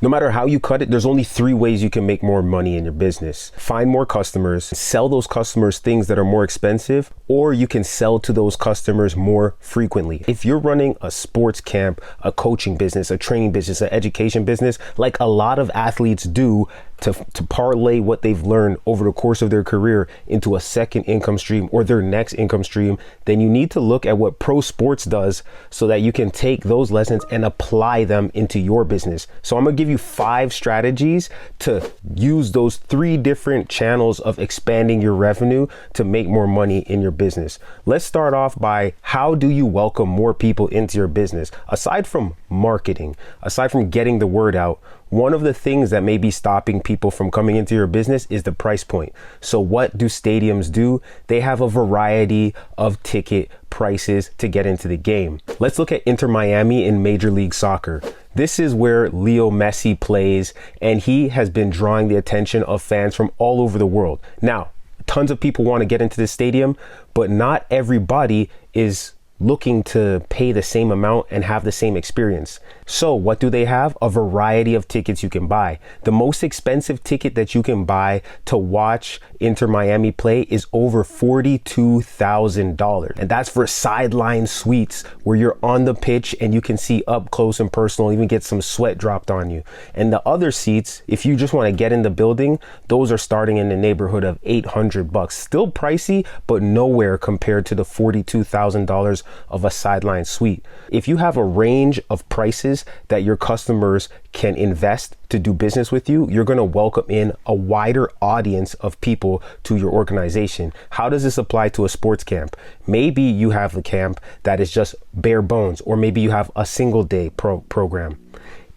No matter how you cut it, there's only 3 ways you can make more money in your business. Find more customers, sell those customers things that are more expensive, or you can sell to those customers more frequently. If you're running a sports camp, a coaching business, a training business, an education business, like a lot of athletes do, to parlay what they've learned over the course of their career into a second income stream or their next income stream, then you need to look at what pro sports does so that you can take those lessons and apply them into your business. So I'm gonna give you 5 strategies to use those 3 different channels of expanding your revenue to make more money in your business. Let's start off by, how do you welcome more people into your business? Aside from marketing, aside from getting the word out, one of the things that may be stopping people from coming into your business is the price point. So what do stadiums do? They have a variety of ticket prices to get into the game. Let's look at Inter Miami in Major League Soccer. This is where Leo Messi plays, and he has been drawing the attention of fans from all over the world. Now, tons of people want to get into the stadium, but not everybody is looking to pay the same amount and have the same experience. So what do they have? A variety of tickets you can buy. The most expensive ticket that you can buy to watch Inter Miami play is over $42,000. And that's for sideline suites where you're on the pitch and you can see up close and personal, even get some sweat dropped on you. And the other seats, if you just want to get in the building, those are starting in the neighborhood of $800. Still pricey, but nowhere compared to the $42,000 of a sideline suite. If you have a range of prices that your customers can invest to do business with you, you're going to welcome in a wider audience of people to your organization. How does this apply to a sports camp? Maybe you have a camp that is just bare bones, or maybe you have a single day program.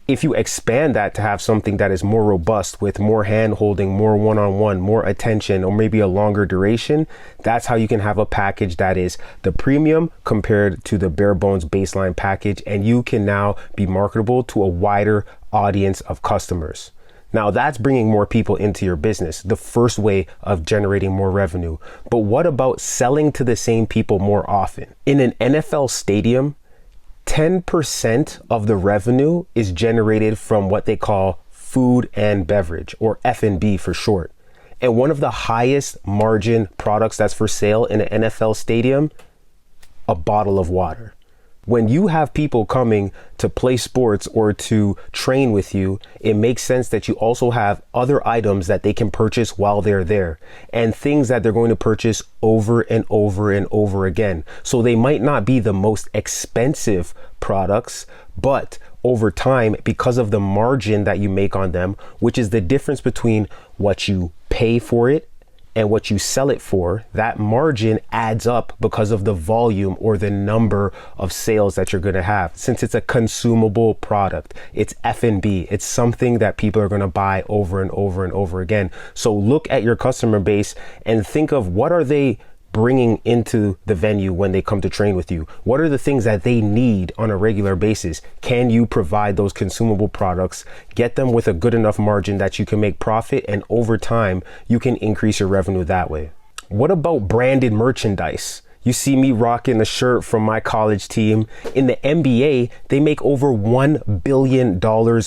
If you expand that to have something that is more robust with more hand holding, more one-on-one, more attention, or maybe a longer duration, that's how you can have a package that is the premium compared to the bare bones baseline package. And you can now be marketable to a wider audience of customers. Now that's bringing more people into your business, the first way of generating more revenue. But what about selling to the same people more often? In an NFL stadium, 10% of the revenue is generated from what they call food and beverage, or F&B for short. And one of the highest margin products that's for sale in an NFL stadium, a bottle of water. When you have people coming to play sports or to train with you, it makes sense that you also have other items that they can purchase while they're there, and things that they're going to purchase over and over and over again. So they might not be the most expensive products, but over time, because of the margin that you make on them, which is the difference between what you pay for it and what you sell it for, that margin adds up because of the volume or the number of sales that you're going to have. Since it's a consumable product, it's F&B, it's something that people are going to buy over and over and over again. So look at your customer base and think of, what are they bringing into the venue when they come to train with you? What are the things that they need on a regular basis? Can you provide those consumable products, get them with a good enough margin that you can make profit, and over time you can increase your revenue that way? What about branded merchandise? You see me rocking the shirt from my college team. In the NBA, they make over $1 billion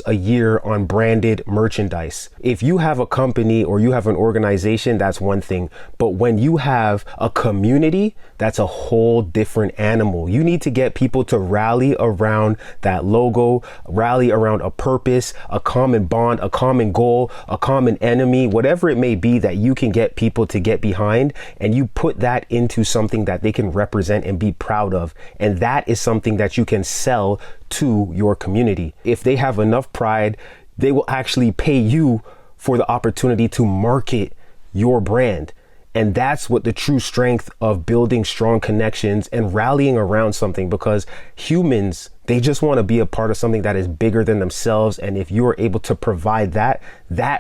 a year on branded merchandise. If you have a company or you have an organization, that's one thing. But when you have a community, that's a whole different animal. You need to get people to rally around that logo, rally around a purpose, a common bond, a common goal, a common enemy, whatever it may be that you can get people to get behind, and you put that into something that they can represent and be proud of. And that is something that you can sell to your community. If they have enough pride, they will actually pay you for the opportunity to market your brand. And that's what the true strength of building strong connections and rallying around something, because humans, they just want to be a part of something that is bigger than themselves. And if you are able to provide that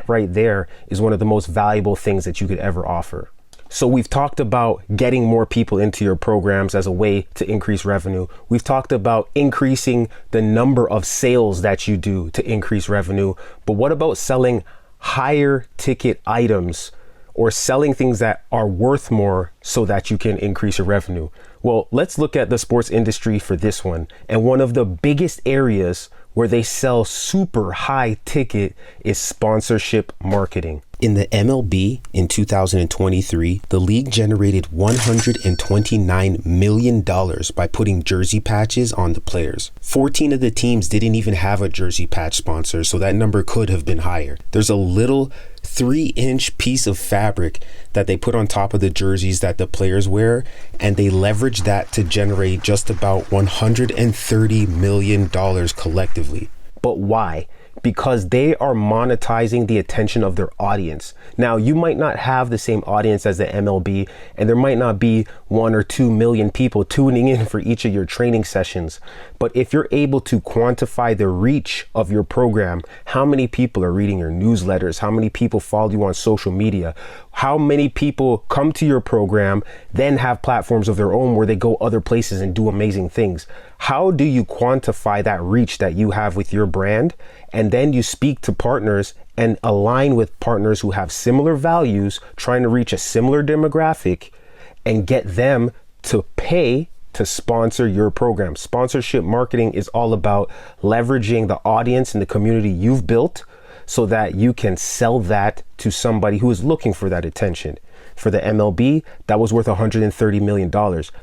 right there is one of the most valuable things that you could ever offer. So we've talked about getting more people into your programs as a way to increase revenue. We've talked about increasing the number of sales that you do to increase revenue. But what about selling higher ticket items, or selling things that are worth more so that you can increase your revenue? Well, let's look at the sports industry for this one. And one of the biggest areas where they sell super high ticket is sponsorship marketing. In the MLB in 2023, the league generated $129 million by putting jersey patches on the players. 14 of the teams didn't even have a jersey patch sponsor, so that number could have been higher. There's a little 3-inch piece of fabric that they put on top of the jerseys that the players wear, and they leverage that to generate just about $130 million collectively. But why? Because they are monetizing the attention of their audience. Now, you might not have the same audience as the MLB, and there might not be 1 or 2 million people tuning in for each of your training sessions. But if you're able to quantify the reach of your program, how many people are reading your newsletters, how many people follow you on social media, how many people come to your program, then have platforms of their own where they go other places and do amazing things. How do you quantify that reach that you have with your brand? And then you speak to partners and align with partners who have similar values, trying to reach a similar demographic, and get them to pay to sponsor your program. Sponsorship marketing is all about leveraging the audience and the community you've built so that you can sell that to somebody who is looking for that attention. For the MLB, that was worth $130 million.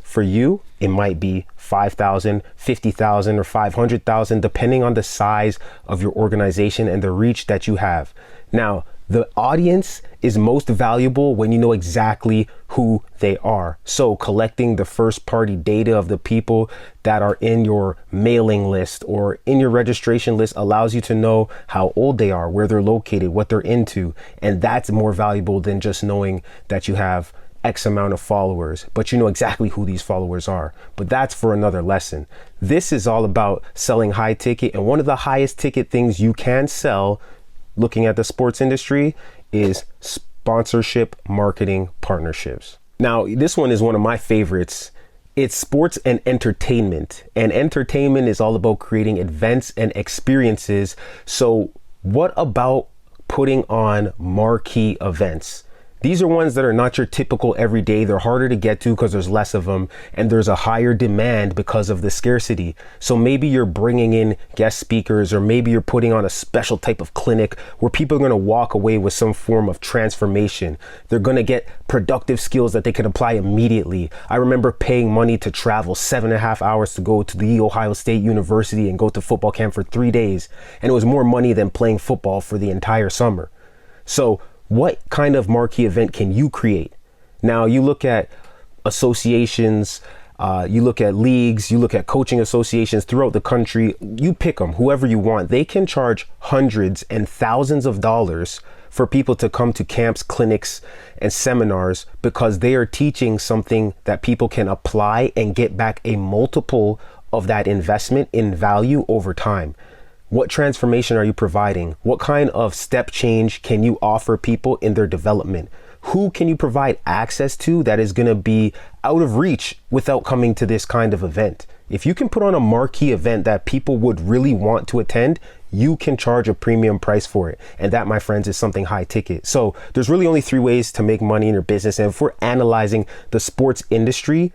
For you, it might be 5,000, 50,000, or 500,000, depending on the size of your organization and the reach that you have. Now, the audience is most valuable when you know exactly who they are. So collecting the first party data of the people that are in your mailing list or in your registration list allows you to know how old they are, where they're located, what they're into. And that's more valuable than just knowing that you have X amount of followers, but you know exactly who these followers are. But that's for another lesson. This is all about selling high ticket. And one of the highest ticket things you can sell looking at the sports industry is sponsorship marketing partnerships. Now, this one is one of my favorites. It's sports and entertainment. And entertainment is all about creating events and experiences. So what about putting on marquee events? These are ones that are not your typical everyday. They're harder to get to because there's less of them, and there's a higher demand because of the scarcity. So maybe you're bringing in guest speakers, or maybe you're putting on a special type of clinic where people are going to walk away with some form of transformation. They're going to get productive skills that they can apply immediately. I remember paying money to travel 7.5 hours to go to the Ohio State University and go to football camp for 3 days. And it was more money than playing football for the entire summer. So what kind of marquee event can you create? Now, you look at associations, you look at leagues, you look at coaching associations throughout the country. You pick them, whoever you want. They can charge hundreds and thousands of dollars for people to come to camps, clinics, and seminars because they are teaching something that people can apply and get back a multiple of that investment in value over time. What transformation are you providing? What kind of step change can you offer people in their development? Who can you provide access to that is going to be out of reach without coming to this kind of event? If you can put on a marquee event that people would really want to attend, you can charge a premium price for it. And that, my friends, is something high ticket. So there's really only 3 ways to make money in your business. And if we're analyzing the sports industry,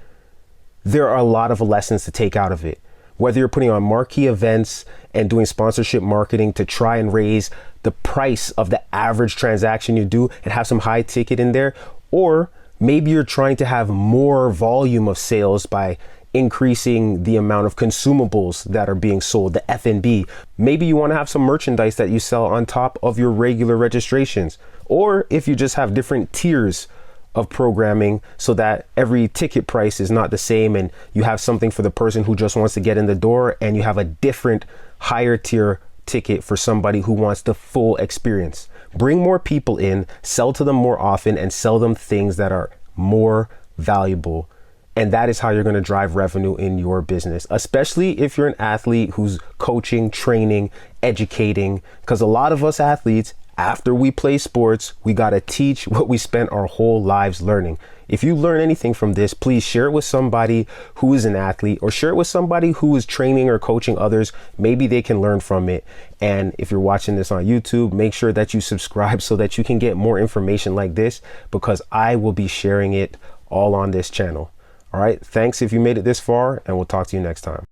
there are a lot of lessons to take out of it. Whether you're putting on marquee events and doing sponsorship marketing to try and raise the price of the average transaction you do and have some high ticket in there, or maybe you're trying to have more volume of sales by increasing the amount of consumables that are being sold, the F&B. Maybe you want to have some merchandise that you sell on top of your regular registrations, or if you just have different tiers of programming so that every ticket price is not the same, and you have something for the person who just wants to get in the door, and you have a different higher tier ticket for somebody who wants the full experience. Bring more people in, sell to them more often, and sell them things that are more valuable. And that is how you're going to drive revenue in your business, especially if you're an athlete who's coaching, training, educating, because a lot of us athletes, after we play sports, we got to teach what we spent our whole lives learning. If you learn anything from this, please share it with somebody who is an athlete, or share it with somebody who is training or coaching others. Maybe they can learn from it. And if you're watching this on YouTube, make sure that you subscribe so that you can get more information like this, because I will be sharing it all on this channel. All right. Thanks if you made it this far, and we'll talk to you next time.